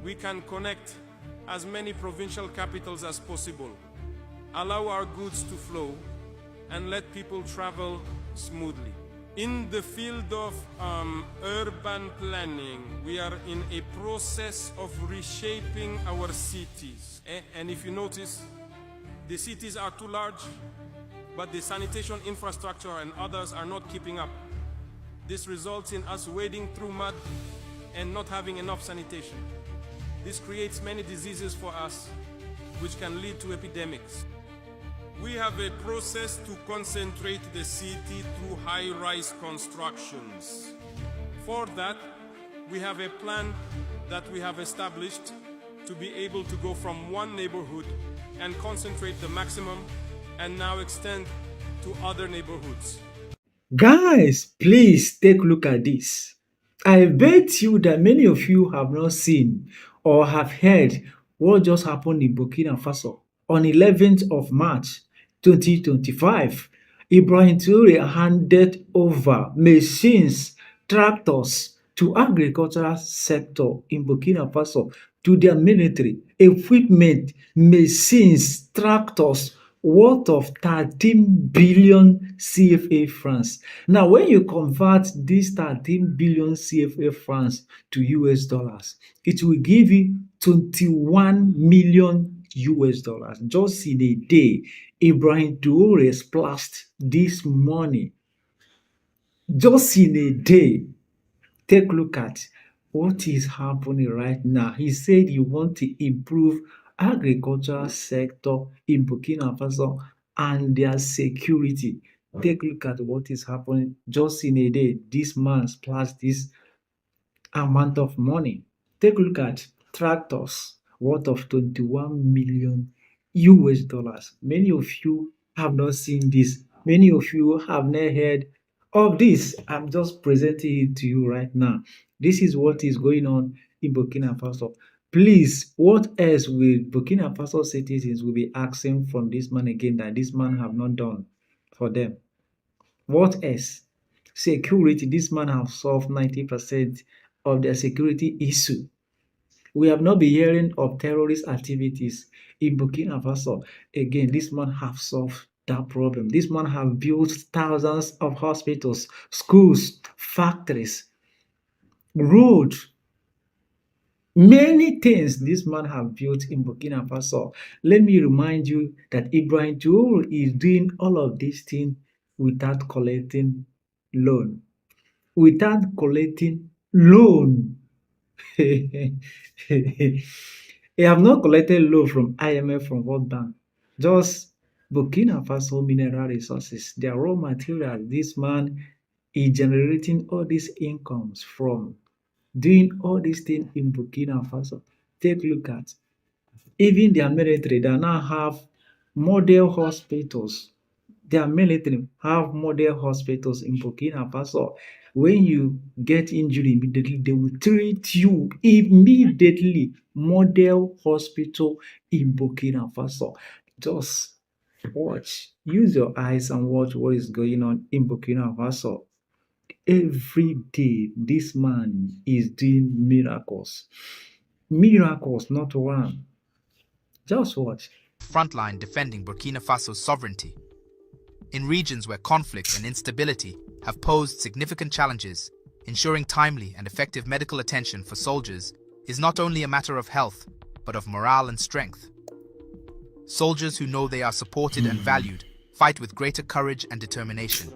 we can connect as many provincial capitals as possible, allow our goods to flow, and let people travel smoothly. In the field of urban planning, we are in a process of reshaping our cities. And if you notice, the cities are too large, but the sanitation infrastructure and others are not keeping up. This results in us wading through mud and not having enough sanitation. This creates many diseases for us, which can lead to epidemics. We have a process to concentrate the city through high-rise constructions. For that, we have a plan that we have established to be able to go from one neighborhood and concentrate the maximum and now extend to other neighborhoods. Guys, please take a look at this. I bet you that many of you have not seen or have heard what just happened in Burkina Faso on 11th of March 2025. Ibrahim Traore handed over machines, tractors to agricultural sector in Burkina Faso, to their military, equipment, machines, tractors, worth of 13 billion CFA francs. Now, when you convert this 13 billion CFA francs to US dollars, it will give you 21 million US dollars. Just in a day, Ibrahim Traore splashed this money. Just in a day. Take a look at what is happening right now. He said he wants to improve agricultural sector in Burkina Faso and their security. Take a look at what is happening just in a day. This man splashed this amount of money. Take a look at tractors worth of 21 million US dollars. Many of you have not seen this. Many of you have not heard of this. I'm just presenting it to you right now. This is what is going on in Burkina Faso. Please, what else will Burkina Faso citizens will be asking from this man again that this man have not done for them? What else? Security. This man have solved 90% of their security issue. We have not been hearing of terrorist activities in Burkina Faso. Again, this man have solved that problem. This man have built thousands of hospitals, schools, factories, roads, many things this man have built in Burkina Faso. Let me remind you that Ibrahim Traore is doing all of these things without collecting loan. Without collecting loan. He have not collected loan from IMF, from World Bank. Just Burkina Faso mineral resources, their raw materials. This man is generating all these incomes from doing all these things in Burkina Faso. Take a look at even their military. They now have model hospitals. Their military have model hospitals in Burkina Faso. When you get injured immediately, they will treat you immediately. Model hospital in Burkina Faso. Just watch. Use your eyes and watch what is going on in Burkina Faso. Every day, this man is doing miracles. Miracles, not one. Just watch. Frontline defending Burkina Faso's sovereignty. In regions where conflict and instability have posed significant challenges, ensuring timely and effective medical attention for soldiers is not only a matter of health, but of morale and strength. Soldiers who know they are supported and valued fight with greater courage and determination.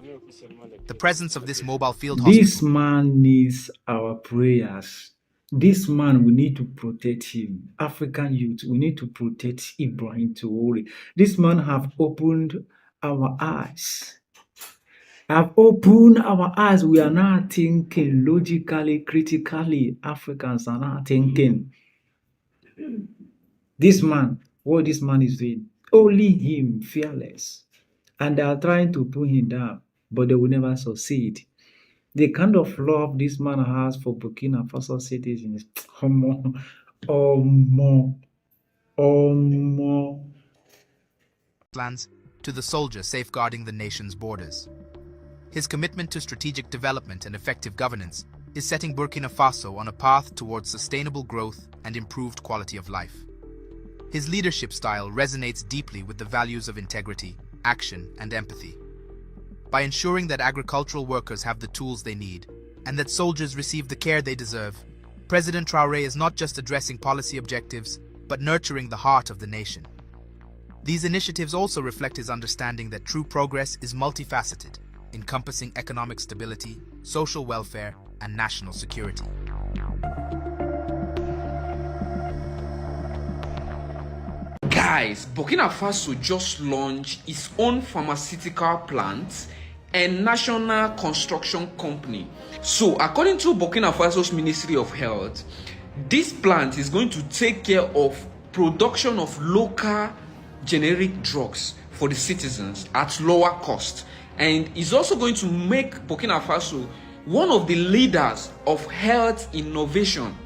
The presence of this mobile field hospital... This man needs our prayers. This man, we need to protect him. African youth, we need to protect Ibrahim Traore. This man have opened our eyes. Have opened our eyes. We are now thinking logically, critically. Africans are now thinking. This man, what this man is doing, only him, fearless. And they are trying to pull him down, but they will never succeed. The kind of love this man has for Burkina Faso citizens, lands to the soldier safeguarding the nation's borders. His commitment to strategic development and effective governance is setting Burkina Faso on a path towards sustainable growth and improved quality of life. His leadership style resonates deeply with the values of integrity, action, and empathy. By ensuring that agricultural workers have the tools they need and that soldiers receive the care they deserve, President Traore is not just addressing policy objectives, but nurturing the heart of the nation. These initiatives also reflect his understanding that true progress is multifaceted, encompassing economic stability, social welfare, and national security. Guys, Burkina Faso just launched its own pharmaceutical plant and national construction company. So, according to Burkina Faso's Ministry of Health, this plant is going to take care of production of local generic drugs for the citizens at lower cost, and is also going to make Burkina Faso one of the leaders of health innovation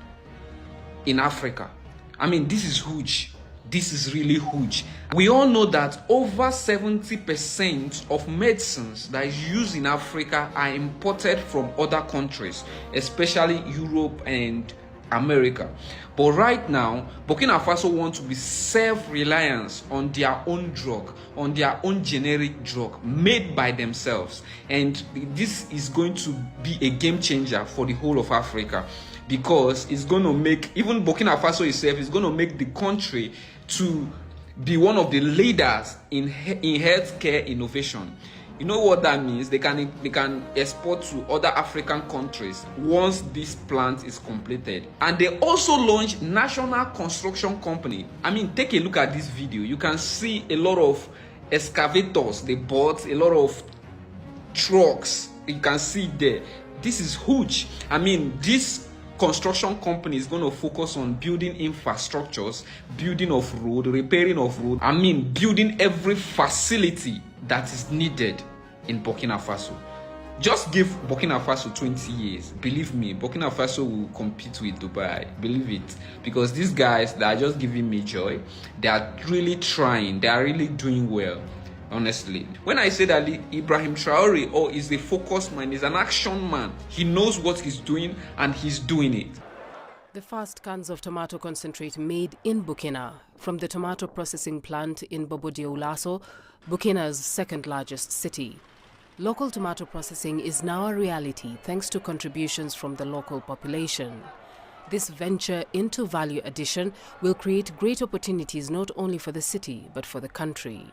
in Africa. I mean, this is huge. This is really huge. We all know that over 70% of medicines that is used in Africa are imported from other countries, especially Europe and America. But right now, Burkina Faso wants to be self-reliant on their own drug, on their own generic drug made by themselves. And this is going to be a game changer for the whole of Africa, because it's going to make, even Burkina Faso itself is going to make the country to be one of the leaders in healthcare innovation. You know what that means? They can export to other African countries once this plant is completed. And they also launched national construction company. I mean, take a look at this video. You can see a lot of excavators they bought, a lot of trucks. You can see there. This is huge. I mean, this construction company is going to focus on building infrastructures, building of road, repairing of road. I mean, building every facility that is needed in Burkina Faso. Just give Burkina Faso 20 years. Believe me, Burkina Faso will compete with Dubai. Believe it. Because these guys, they are just giving me joy. They are really trying. They are really doing well. Honestly, when I say that Ibrahim Traore is a focused man, he's an action man. He knows what he's doing and he's doing it. The first cans of tomato concentrate made in Burkina from the tomato processing plant in Bobo Dioulasso, Burkina's second largest city. Local tomato processing is now a reality thanks to contributions from the local population. This venture into value addition will create great opportunities not only for the city but for the country.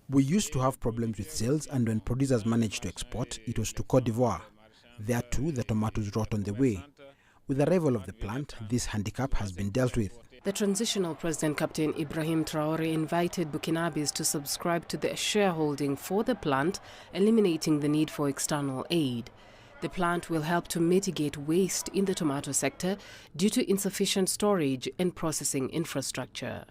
We used to have problems with sales, and when producers managed to export, it was to Cote d'Ivoire. There too, the tomatoes rot on the way. With the arrival of the plant, this handicap has been dealt with. The transitional president, Captain Ibrahim Traore, invited Burkinabes to subscribe to the shareholding for the plant, eliminating the need for external aid. The plant will help to mitigate waste in the tomato sector due to insufficient storage and processing infrastructure.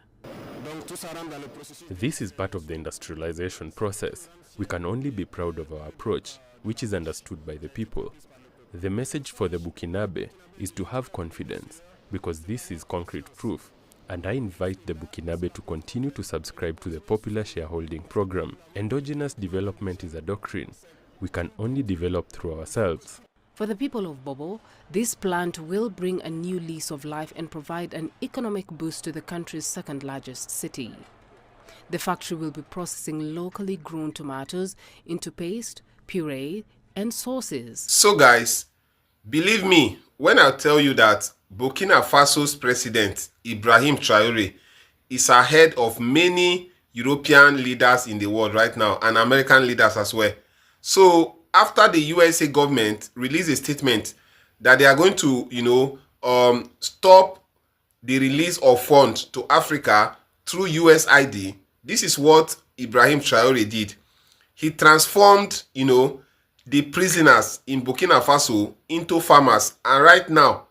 This is part of the industrialization process. We can only be proud of our approach, which is understood by the people. The message for the Burkinabe is to have confidence, because this is concrete proof, and I invite the Burkinabe to continue to subscribe to the popular shareholding program. Endogenous development is a doctrine. We can only develop through ourselves. For the people of Bobo, this plant will bring a new lease of life and provide an economic boost to the country's second largest city. The factory will be processing locally grown tomatoes into paste, puree, and sauces. So guys, believe me when I tell you that Burkina Faso's president, Ibrahim Traore, is ahead of many European leaders in the world right now, and American leaders as well. So after the USA government released a statement that they are going to, stop the release of funds to Africa through USAID, this is what Ibrahim Traore did. He transformed, the prisoners in Burkina Faso into farmers, and right now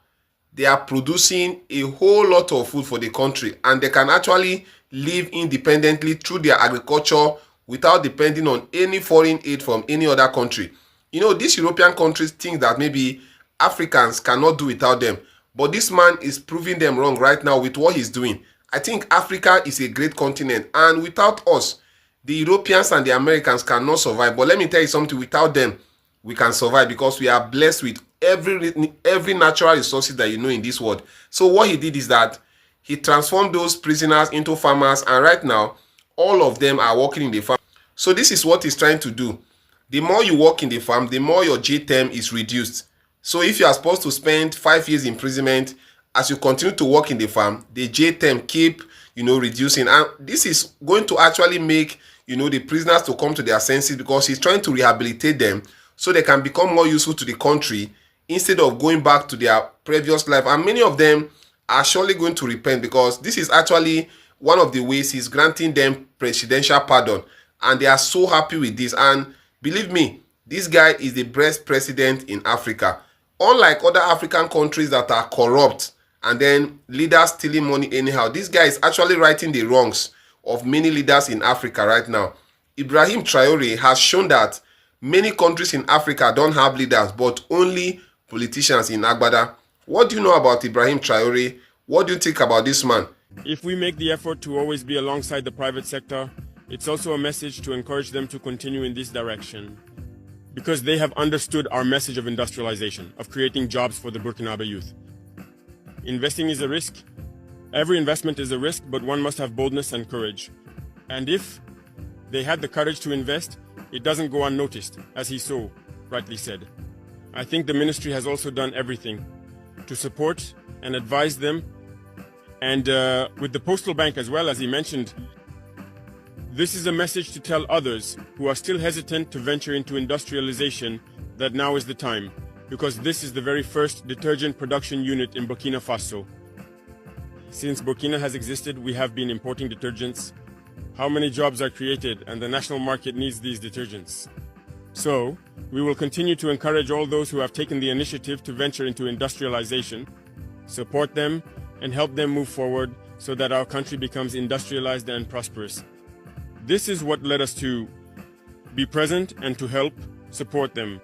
they are producing a whole lot of food for the country, and they can actually live independently through their agriculture without depending on any foreign aid from any other country. These European countries think that maybe Africans cannot do without them, but this man is proving them wrong right now with what he's doing. I think Africa is a great continent, and without us, the Europeans and the Americans cannot survive. But let me tell you something, without them, we can survive because we are blessed with every natural resources that you know in this world. So what he did is that he transformed those prisoners into farmers, and right now all of them are working in the farm. So this is what he's trying to do. The more you work in the farm, the more your jail term is reduced. So if you are supposed to spend 5 years imprisonment, as you continue to work in the farm, the jail term keep reducing, and this is going to actually make the prisoners to come to their senses, because he's trying to rehabilitate them so they can become more useful to the country instead of going back to their previous life. And many of them are surely going to repent, because this is actually one of the ways he's granting them presidential pardon, and they are so happy with this. And believe me, this guy is the best president in Africa. Unlike other African countries that are corrupt and then leaders stealing money anyhow, this guy is actually righting the wrongs of many leaders in Africa right now. Ibrahim Traore has shown that many countries in Africa don't have leaders, but only politicians in Agbada. What do you know about Ibrahim Traore? What do you think about this man? If we make the effort to always be alongside the private sector, it's also a message to encourage them to continue in this direction, because they have understood our message of industrialization, of creating jobs for the Burkinabe youth. Investing is a risk. Every investment is a risk, but one must have boldness and courage. And if they had the courage to invest, it doesn't go unnoticed, as he so rightly said. I think the ministry has also done everything to support and advise them. And with the postal bank as well, as he mentioned, this is a message to tell others who are still hesitant to venture into industrialization that now is the time, because this is the very first detergent production unit in Burkina Faso. Since Burkina has existed, we have been importing detergents. How many jobs are created, and the national market needs these detergents? So, we will continue to encourage all those who have taken the initiative to venture into industrialization, support them, and help them move forward so that our country becomes industrialized and prosperous. This is what led us to be present and to help support them.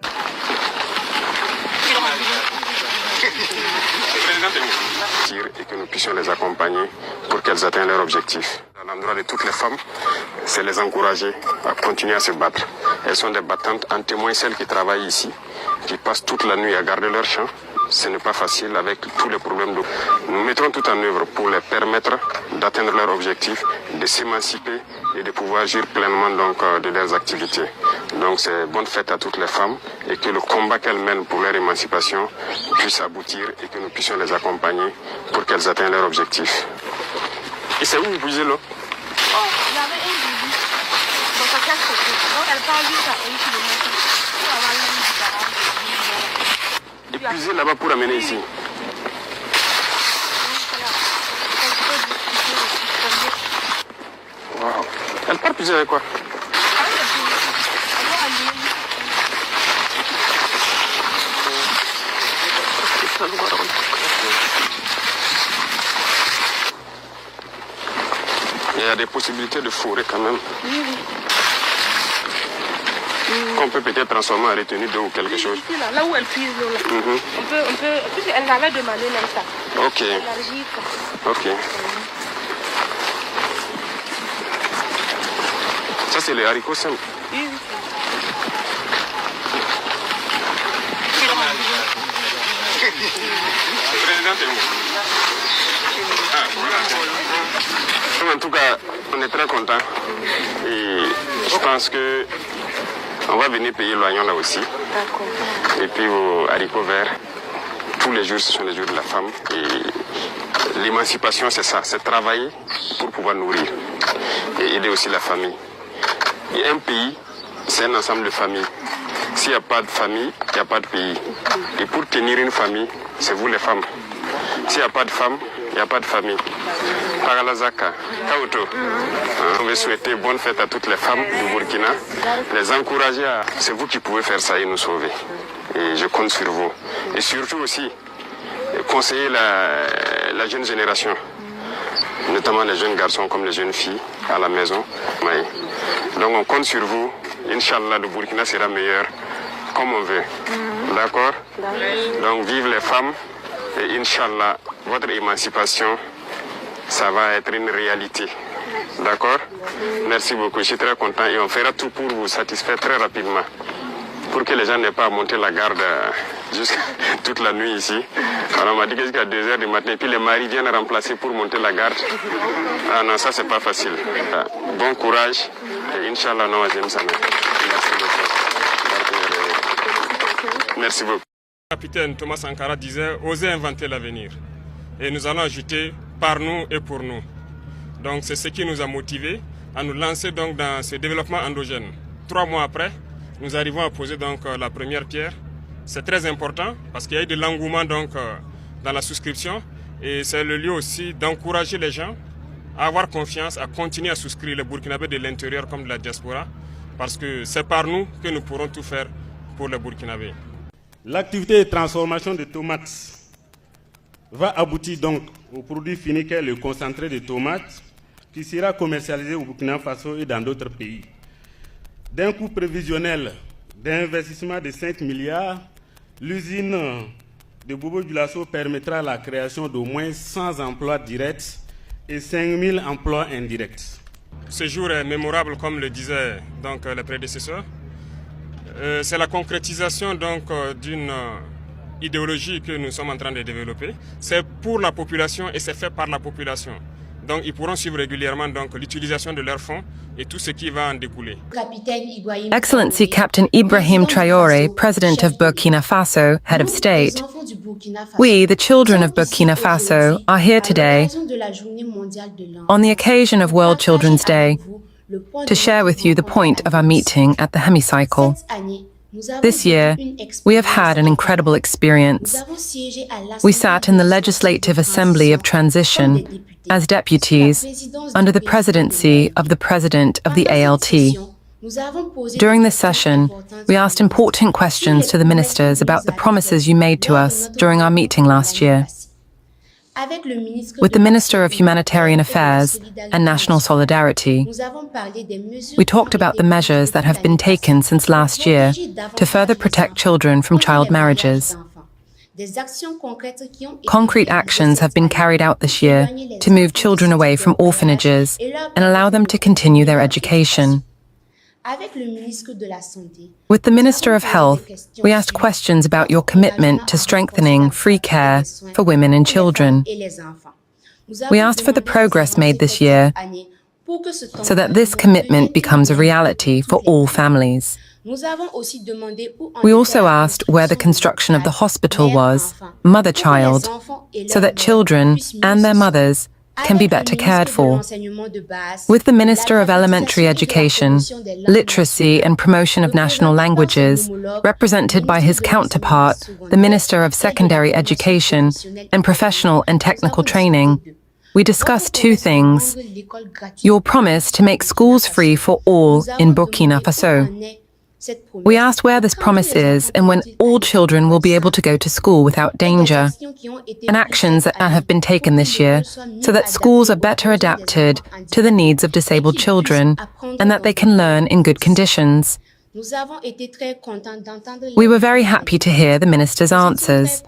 Et que nous puissions les accompagner pour qu'elles atteignent leur objectif. À l'endroit de toutes les femmes, c'est les encourager à continuer à se battre. Elles sont des battantes, en témoin celles qui travaillent ici, qui passent toute la nuit à garder leur champ. Ce n'est pas facile avec tous les problèmes d'eau. Nous mettrons tout en œuvre pour les permettre d'atteindre leur objectif, de s'émanciper et de pouvoir agir pleinement de leurs activités. Donc c'est bonne fête à toutes les femmes et que le combat qu'elles mènent pour leur émancipation puisse aboutir et que nous puissions les accompagner pour qu'elles atteignent leur objectif. Et c'est où vous puisez l'eau? Il y avait une bébé dans sa classe. Donc elle part juste à 1 kilomètre pour avoir l'eau du barrage. Et puiser là-bas pour amener ici. Wow. Elle part puiser avec quoi? Il y a des possibilités de fourrer quand même. Oui. Qu'on peut peut-être transformer en retenue d'eau ou quelque chose. Ici, là où elle puise l'eau, là. On peut, puisqu'elle avait demandé même ça. Ok. Élargir, quoi. Ok. Ça, c'est les haricots simples. Oui. En tout cas, on est très contents et je pense que on va venir payer l'oignon là aussi. Et puis vos haricots verts, tous les jours ce sont les jours de la femme. Et l'émancipation c'est ça, c'est travailler pour pouvoir nourrir et aider aussi la famille. Et un pays, c'est un ensemble de familles. S'il n'y a pas de famille, il n'y a pas de pays. Et pour tenir une famille, c'est vous les femmes. S'il n'y a pas de femmes, il n'y a pas de famille. Paralazaka, Kauto. On veut souhaiter bonne fête à toutes les femmes du Burkina. Les encourager à... C'est vous qui pouvez faire ça et nous sauver. Et je compte sur vous. Et surtout aussi, conseiller la jeune génération. Notamment les jeunes garçons comme les jeunes filles à la maison. Donc on compte sur vous. Inch'Allah, le Burkina sera meilleur comme on veut. D'accord? Donc vive les femmes. Et Inch'Allah, votre émancipation, ça va être une réalité. D'accord? Merci beaucoup, je suis très content et on fera tout pour vous satisfaire très rapidement. pour que les gens n'aient pas à monter la garde toute la nuit ici. Alors on m'a dit que jusqu'à 2 heures du matin, et puis les maris viennent remplacer pour monter la garde. Ah non, ça c'est pas facile. Bon courage et Inch'Allah, non, j'aime ça. Merci beaucoup. Le capitaine Thomas Sankara disait « Osez inventer l'avenir ». Et nous allons ajouter « par nous et pour nous ». Donc c'est ce qui nous a motivés à nous lancer donc dans ce développement endogène. 3 mois après, nous arrivons à poser donc la première pierre. C'est très important parce qu'il y a eu de l'engouement donc dans la souscription et c'est le lieu aussi d'encourager les gens à avoir confiance, à continuer à souscrire les Burkinabés de l'intérieur comme de la diaspora parce que c'est par nous que nous pourrons tout faire pour les Burkinabés. L'activité de transformation de tomates va aboutir donc au produit fini qu'est le concentré de tomates qui sera commercialisé au Burkina Faso et dans d'autres pays. D'un coût prévisionnel d'investissement de 5 milliards, l'usine de Bobo-Dioulasso permettra la création d'au moins 100 emplois directs et 5000 emplois indirects. Ce jour est mémorable, comme le disaient donc les prédécesseurs. C'est la concrétisation donc d'une idéologie que nous sommes en train de développer. C'est pour la population et c'est fait par la population. Donc ils pourront suivre régulièrement donc l'utilisation de leurs fonds et tout ce qui va en découler. Excellency Captain Ibrahim Traore, President of Burkina Faso, Head of State. We, the children of Burkina Faso, are here today on the occasion of World Children's Day to share with you the point of our meeting at the hemicycle. This year, we have had an incredible experience. We sat in the Legislative Assembly of Transition as deputies under the presidency of the President of the ALT. During this session, we asked important questions to the ministers about the promises you made to us during our meeting last year. With the Minister of Humanitarian Affairs and National Solidarity, we talked about the measures that have been taken since last year to further protect children from child marriages. Concrete actions have been carried out this year to move children away from orphanages and allow them to continue their education. With the Minister of Health, we asked questions about your commitment to strengthening free care for women and children. We asked for the progress made this year so that this commitment becomes a reality for all families. We also asked where the construction of the hospital was, mother-child, so that children and their mothers can be better cared for. With the Minister of Elementary Education, Literacy and Promotion of National Languages, represented by his counterpart, the Minister of Secondary Education and Professional and Technical Training, we discussed 2 things: your promise to make schools free for all in Burkina Faso. We asked where this promise is and when all children will be able to go to school without danger, and actions that have been taken this year so that schools are better adapted to the needs of disabled children and that they can learn in good conditions. We were very happy to hear the Minister's answers.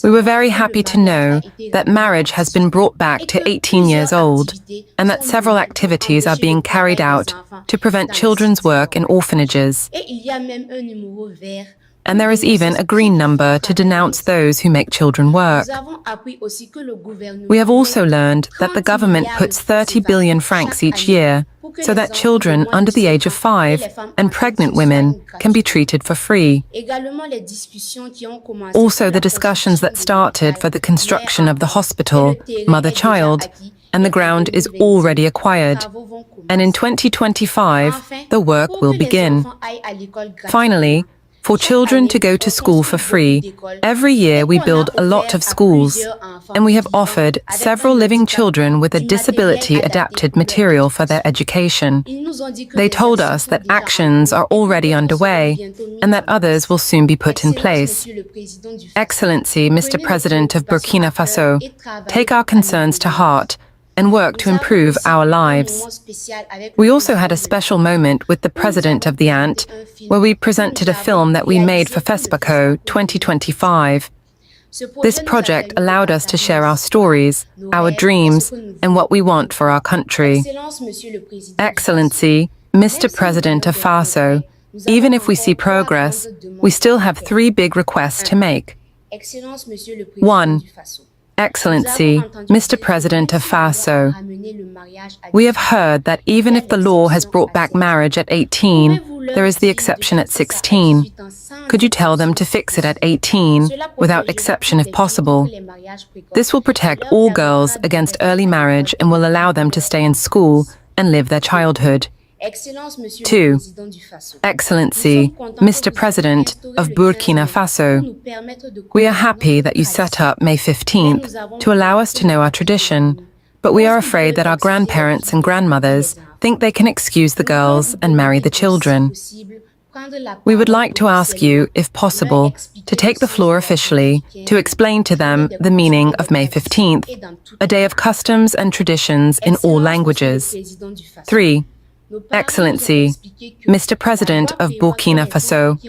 We were very happy to know that marriage has been brought back to 18 years old and that several activities are being carried out to prevent children's work in orphanages. And there is even a green number to denounce those who make children work. We have also learned that the government puts 30 billion francs each year so that children under the age of 5 and pregnant women can be treated for free. Also, the discussions that started for the construction of the hospital, mother-child, and the ground is already acquired. And in 2025, the work will begin. Finally, for children to go to school for free, every year we build a lot of schools, and we have offered several living children with a disability-adapted material for their education. They told us that actions are already underway and that others will soon be put in place. Excellency, Mr. President of Burkina Faso, take our concerns to heart and work to improve our lives. We also had a special moment with the president of the ANT, where we presented a film that we made for FESPACO 2025. This project allowed us to share our stories, our dreams, and what we want for our country. Excellency, Mr. President of FASO, Even if we see progress, we still have 3 big requests to make. 1. Excellency, Mr. President of FASO, we have heard that even if the law has brought back marriage at 18, there is the exception at 16. Could you tell them to fix it at 18, without exception if possible? This will protect all girls against early marriage and will allow them to stay in school and live their childhood. 2. Excellency, Mr. President of Burkina Faso, we are happy that you set up May 15th to allow us to know our tradition, but we are afraid that our grandparents and grandmothers think they can excuse the girls and marry the children. We would like to ask you, if possible, to take the floor officially to explain to them the meaning of May 15th, a day of customs and traditions in all languages. 3. Excellency, Mr. President of Burkina Faso,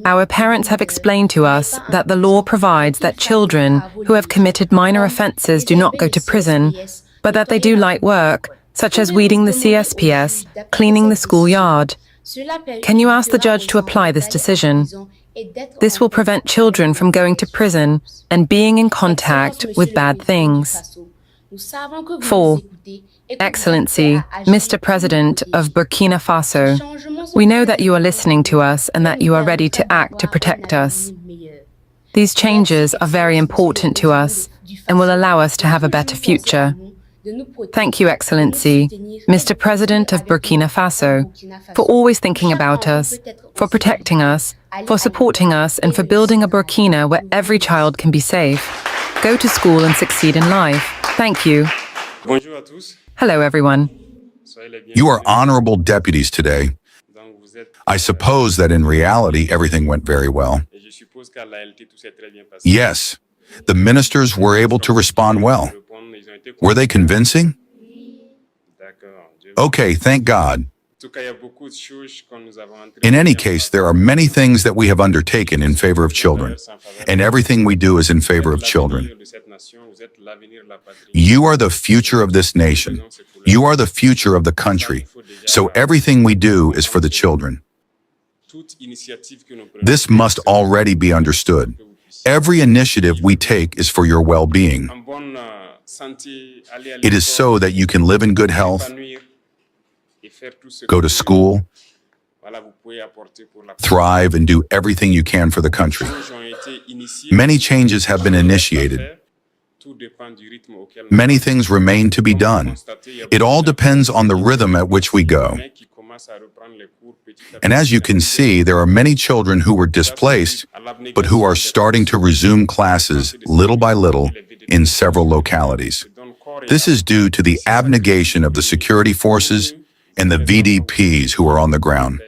our parents have explained to us that the law provides that children who have committed minor offences do not go to prison, but that they do light work, such as weeding the CSPS, cleaning the schoolyard. Can you ask the judge to apply this decision? This will prevent children from going to prison and being in contact with bad things. 4. Excellency, Mr. President of Burkina Faso, we know that you are listening to us and that you are ready to act to protect us. These changes are very important to us and will allow us to have a better future. Thank you, Excellency, Mr. President of Burkina Faso, for always thinking about us, for protecting us, for supporting us, and for building a Burkina where every child can be safe, go to school and succeed in life. Thank you. Hello, everyone. You are honorable deputies today. I suppose that in reality, everything went very well. Yes, the ministers were able to respond well. Were they convincing? Okay, thank God. In any case, there are many things that we have undertaken in favor of children, and everything we do is in favor of children. You are the future of this nation. You are the future of the country, so everything we do is for the children. This must already be understood. Every initiative we take is for your well-being. It is so that you can live in good health, go to school, thrive, and do everything you can for the country. Many changes have been initiated. Many things remain to be done. It all depends on the rhythm at which we go. And as you can see, there are many children who were displaced, but who are starting to resume classes little by little in several localities. This is due to the abnegation of the security forces and the VDPs who are on the ground,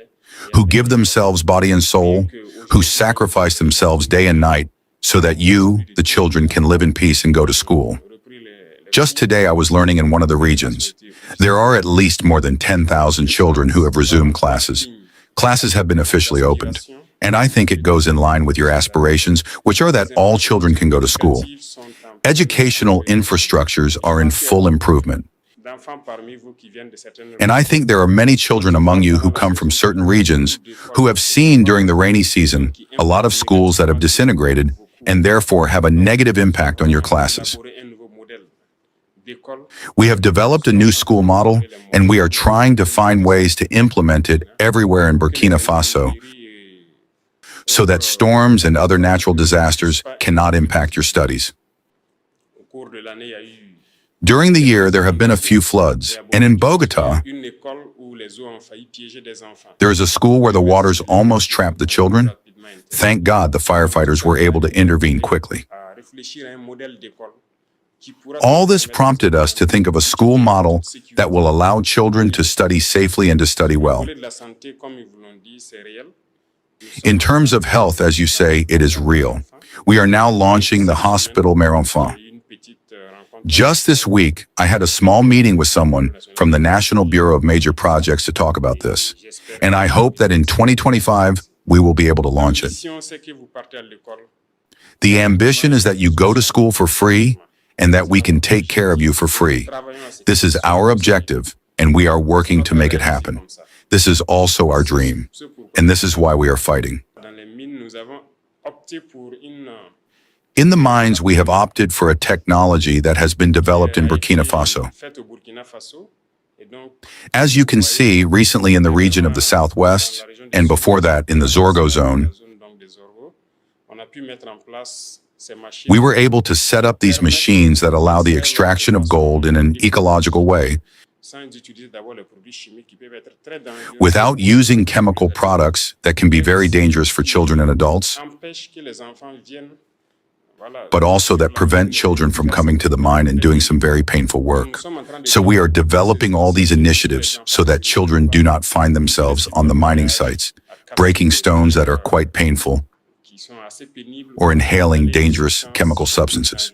who give themselves body and soul, who sacrifice themselves day and night so that you, the children, can live in peace and go to school. Just today I was learning in one of the regions. There are at least more than 10,000 children who have resumed classes. Classes have been officially opened, and I think it goes in line with your aspirations, which are that all children can go to school. Educational infrastructures are in full improvement. And I think there are many children among you who come from certain regions who have seen during the rainy season a lot of schools that have disintegrated and therefore have a negative impact on your classes. We have developed a new school model, and we are trying to find ways to implement it everywhere in Burkina Faso so that storms and other natural disasters cannot impact your studies. During the year, there have been a few floods, and in Bogota, there is a school where the waters almost trapped the children. Thank God the firefighters were able to intervene quickly. All this prompted us to think of a school model that will allow children to study safely and to study well. In terms of health, as you say, it is real. We are now launching the Hospital Mère Enfant. Just this week, I had a small meeting with someone from the National Bureau of Major Projects to talk about this, and I hope that in 2025, we will be able to launch it. The ambition is that you go to school for free and that we can take care of you for free. This is our objective, and we are working to make it happen. This is also our dream. and this is why we are fighting. Dans les mines, nous avons opté pour une In the mines, we have opted for a technology that has been developed in Burkina Faso. fête au Burkina Faso. Et donc, As you can see, recently in the region of the Southwest, and before that in the Zorgo zone, donc des oraux, on a pu mettre en place ces machines. we were able to set up these machines that allow the extraction of gold in an ecological way Sans utiliser d'abord les produits chimiques qui peuvent être très dangereux. without using chemical products that can be very dangerous for children and adults, Empêche que les enfants viennent, voilà, but also that prevent children from coming to the mine and doing some very painful work. So we are developing all these initiatives so that children do not find themselves on the mining sites, breaking stones that are quite painful qui sont assez pénibles or inhaling dangerous chemical substances.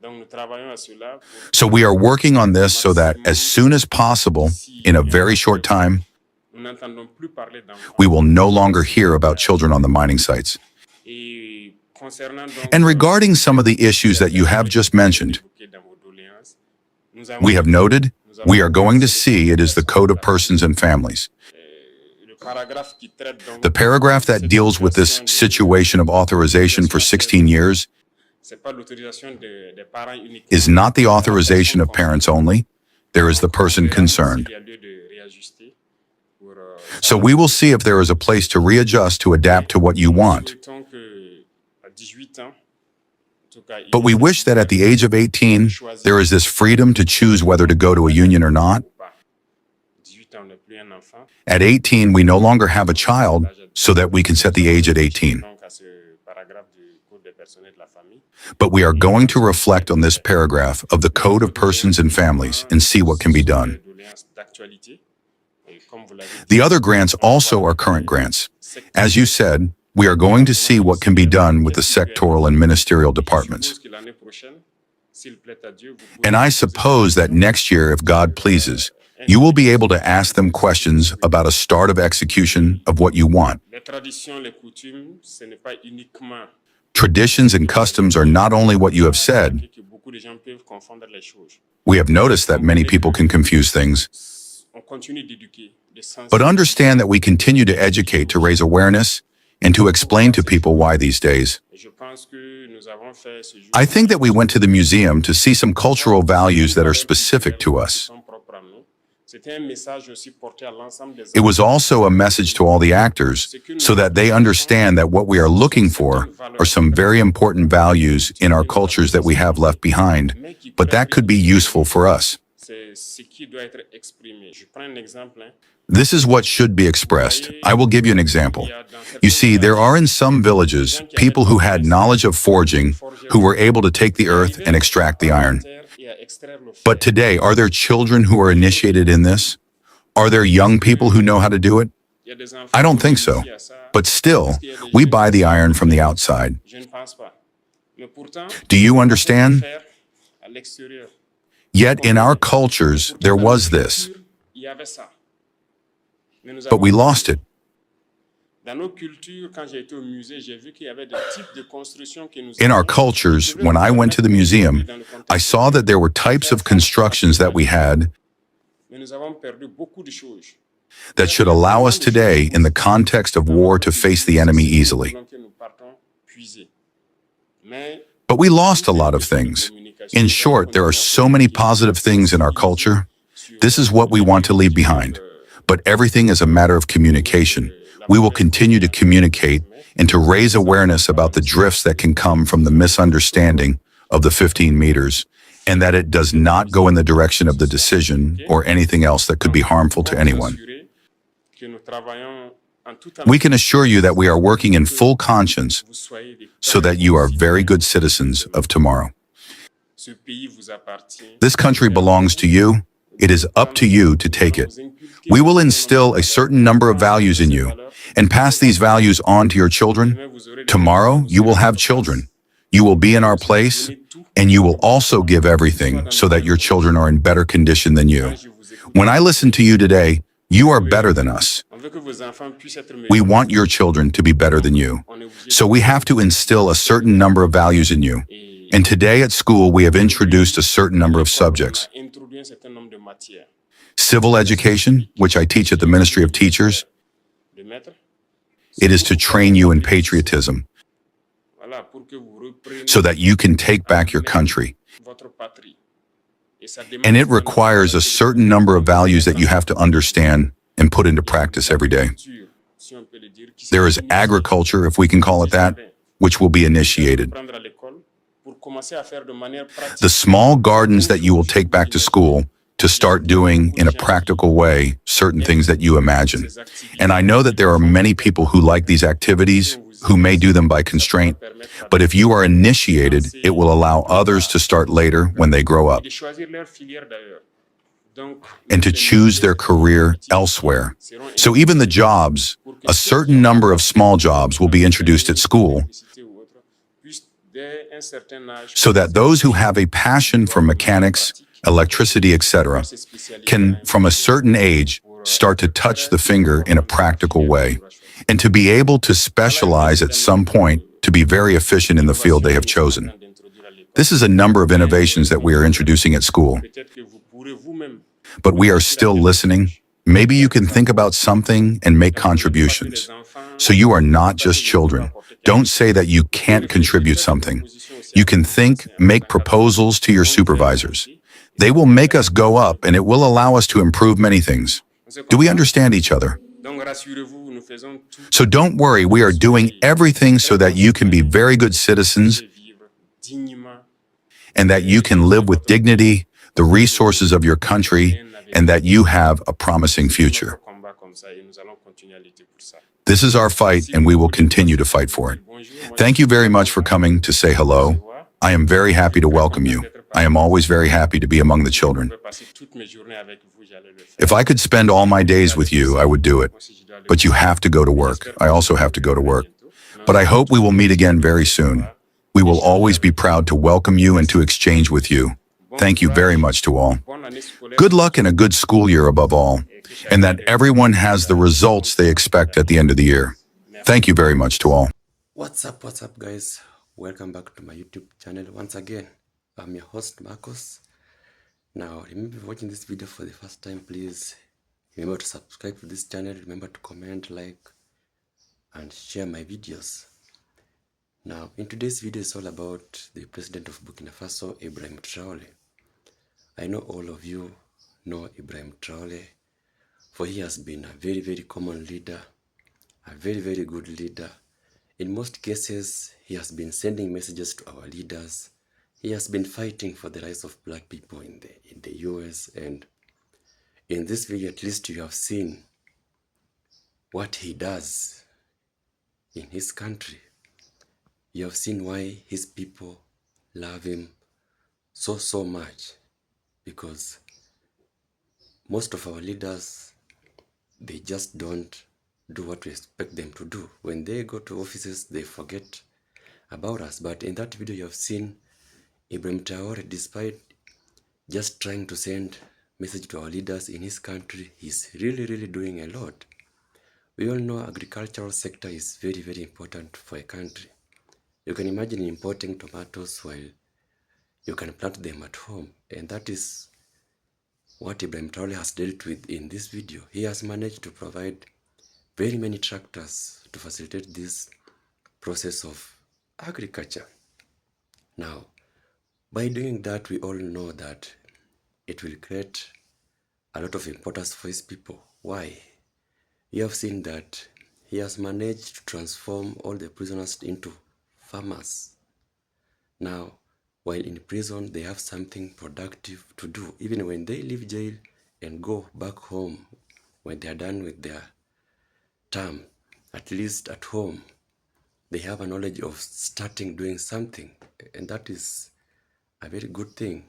Donc nous travaillons à cela pour So we are working on this so that as soon as possible, in a very short time, nous n'entendons plus parler d'enfants. we will no longer hear about children on the mining sites. Et concernant donc And regarding some of the issues that you have just mentioned, dans vos doléances, nous avons we have noted, we are going to see it is the Code of Persons and Families. le paragraphe qui traite donc The paragraph that deals with this situation of authorization for 16 years c'est pas l'autorisation des parents uniquement. is not the authorization of parents only. There is the person concerned. Il y a lieu de réajuster pour So we will see if there is a place to readjust to adapt to what you want. souhaitons que à 18 ans, en tout cas, But we wish that at the age of 18, there is this freedom to choose whether to go to a union or not. 18 ans, on n'est plus un enfant. At 18, we no longer have a child, so that we can set the age at 18. Donc à ce paragraphe du Code des personnes et de la famille. But we are going to reflect on this paragraph of the Code of Persons and Families and see what can be done. Doléances d'actualité. Et comme vous l'avez dit, The other grants also are current grants. As you said, we are going to see what can be done with the sectoral and ministerial departments. suppose que l'année prochaine, s'il plaît à Dieu, vous pouvez And I suppose that next year, if God pleases, you will be able to ask them questions about a start of execution of what you want. les traditions, les coutumes, ce n'est pas uniquement Traditions and customs are not only what you have said. que beaucoup de gens peuvent confondre les choses. We have noticed that many people can confuse things. On continue d'éduquer, de But sensibiliser. understand that we continue to educate to raise awareness and to explain to people why these days. Et je pense que nous avons fait ce jour I think that we went to the museum to see some cultural values that are specific to us. sont propres à nous. C'était un message aussi porté à l'ensemble des It was also a message to all the actors so that they understand that what we are looking for are some very important values in our cultures that we have left behind, but that could be useful for us. C'est ce qui doit être exprimé. Je prends un exemple. This is what should be expressed. I will give you an example. You see, there are in some villages people who had knowledge of forging who were able to take the earth and extract the iron. Et à extraire le fer. But today, are there children who are initiated in this? Are there young people who know how to do it? Il y a des enfants I don't think so. qui à ça. But still, we buy the iron from the outside. Je ne pense pas. Mais pourtant, Do you understand? faire à l'extérieur. Yet in our cultures, there was this, Il y avait ça. Mais nous but avons we lost it. dans nos cultures, quand j'ai été au musée, j'ai vu qu'il y avait des types de constructions que nous In our avions. cultures, when I went to the museum, I saw that there were types of constructions that we had Mais nous avons perdu beaucoup de choses. that should allow us today, in the context of war, to face the enemy easily. Donc, nous partons puiser. Mais But we lost a lot of things. In short, there are so many positive things in our culture. This is what we want to leave behind. But everything is a matter of communication. We will continue to communicate and to raise awareness about the drifts that can come from the misunderstanding of the 15 meters, and that it does not go in the direction of the decision or anything else that could be harmful to anyone. que nous travaillons en toute We can assure you that we are working in full conscience vous soyez des so that you are very good citizens of tomorrow. Ce pays vous appartient. This country belongs to you. It is up to you to take it. We will instill a certain number of values in you and pass these values on to your children. Tomorrow, you will have children. You will be in our place, and you will also give everything so that your children are in better condition than you. When I listen to you today, you are better than us. On veut que vos enfants puissent être We meilleurs. want your children to be better than you. On est obligé So we have to instill a certain number of values in you. And today at school, we have introduced a certain number of subjects. d'introduire un certain nombre de matières. Civil education, which I teach at the Ministry of Teachers, De mettre It is to train you in patriotism so that you can take back your country. And it requires a certain number of values that you have to understand and put into practice every day. There is agriculture, if we can call it that, which will be initiated. The small gardens that you will take back to school to start doing in a practical way certain things that you imagine. And I know that there are many people who like these activities, who may do them by constraint, but if you are initiated, it will allow others to start later when they grow up and to choose their career elsewhere. So even the jobs, a certain number of small jobs will be introduced at school so that those who have a passion for mechanics, electricity, etc., can, from a certain age, start to touch the finger in a practical way, and to be able to specialize at some point to be very efficient in the field they have chosen. This is a number of innovations that we are introducing at school. But we are still listening. Maybe you can think about something and make contributions. So you are not just children. Don't say that you can't contribute something. You can think, make proposals to your supervisors. They will make us go up, and it will allow us to improve many things. Do we understand each other? So don't worry, we are doing everything so that you can be very good citizens and that you can live with dignity, the resources of your country, and that you have a promising future. This is our fight, and we will continue to fight for it. Thank you very much for coming to say hello. I am very happy to welcome you. I am always very happy to be among the children. If I could spend all my days with you, I would do it. But you have to go to work. I also have to go to work. But I hope we will meet again very soon. We will always be proud to welcome you and to exchange with you. Thank you very much to all. Good luck and a good school year above all, and that everyone has the results they expect at the end of the year. Thank you very much to all. What's up guys? Welcome back to my YouTube channel once again. I'm your host Marcos. Now remember, if you're watching this video for the first time, please remember to subscribe to this channel, remember to comment, like and share my videos. Now in today's video is all about the president of Burkina Faso, Ibrahim Traore. I know all of you know Ibrahim Traore, for he has been a very common leader, a very good leader. In most cases, he has been sending messages to our leaders. He has been fighting for the rights of black people in the US, and in this video at least you have seen what he does in his country. You have seen why his people love him so much, because most of our leaders, they just don't do what we expect them to do. When they go to offices, they forget about us. But in that video you have seen Ibrahim Traore, despite just trying to send message to our leaders in his country, he's really doing a lot. We all know agricultural sector is very important for a country. You can imagine importing tomatoes while you can plant them at home, and that is what Ibrahim Traore has dealt with in this video. He has managed to provide very many tractors to facilitate this process of agriculture. Now, by doing that, we all know that it will create a lot of importance for his people. Why? You have seen that he has managed to transform all the prisoners into farmers. Now, while in prison, they have something productive to do. Even when they leave jail and go back home, when they are done with their term, at least at home, they have a knowledge of starting doing something, and that is a very good thing.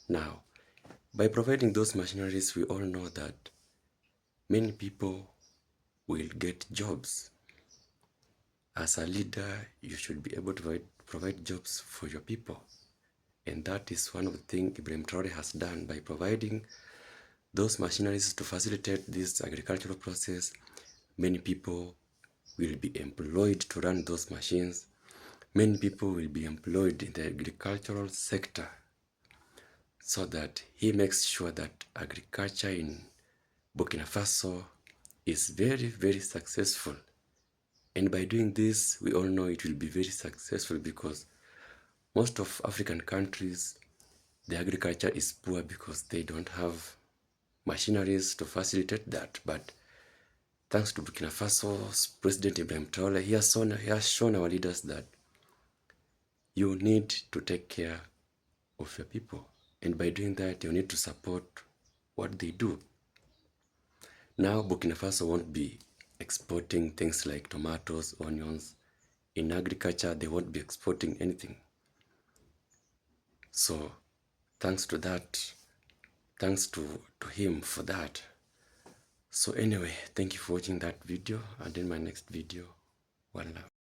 Now, by providing those machineries, we all know that many people will get jobs. As a leader, you should be able to provide jobs for your people, and that is one of the things Ibrahim Traore has done by providing those machineries to facilitate this agricultural process. Many people will be employed to run those machines. Many people will be employed in the agricultural sector, so that he makes sure that agriculture in Burkina Faso is very successful. And by doing this, we all know it will be very successful because most of African countries, the agriculture is poor because they don't have machineries to facilitate that. But thanks to Burkina Faso's President Ibrahim Traore, he has shown our leaders that you need to take care of your people. And by doing that, you need to support what they do. Now, Burkina Faso won't be exporting things like tomatoes, onions. In agriculture, they won't be exporting anything. So, thanks to that, thanks to him for that. So anyway, thank you for watching that video, and in my next video, one love.